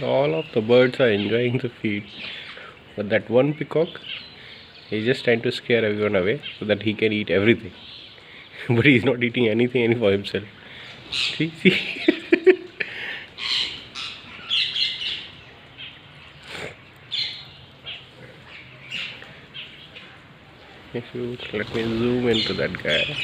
All of the birds are enjoying the feed, but that one peacock is just trying to scare everyone away so that he can eat everything. But he's not eating anything any for himself. See, see. If you let me zoom into that guy.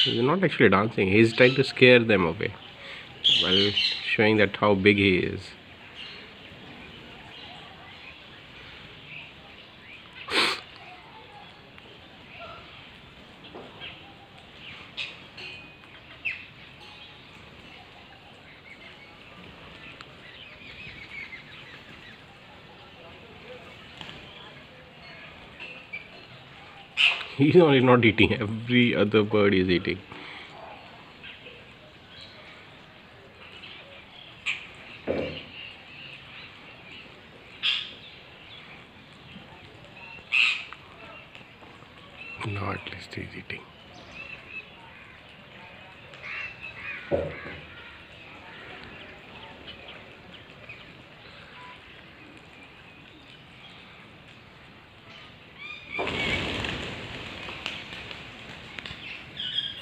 He's not actually dancing, he's trying to scare them away while showing that how big he is. He's only not eating, every other bird is eating. Now at least he's eating.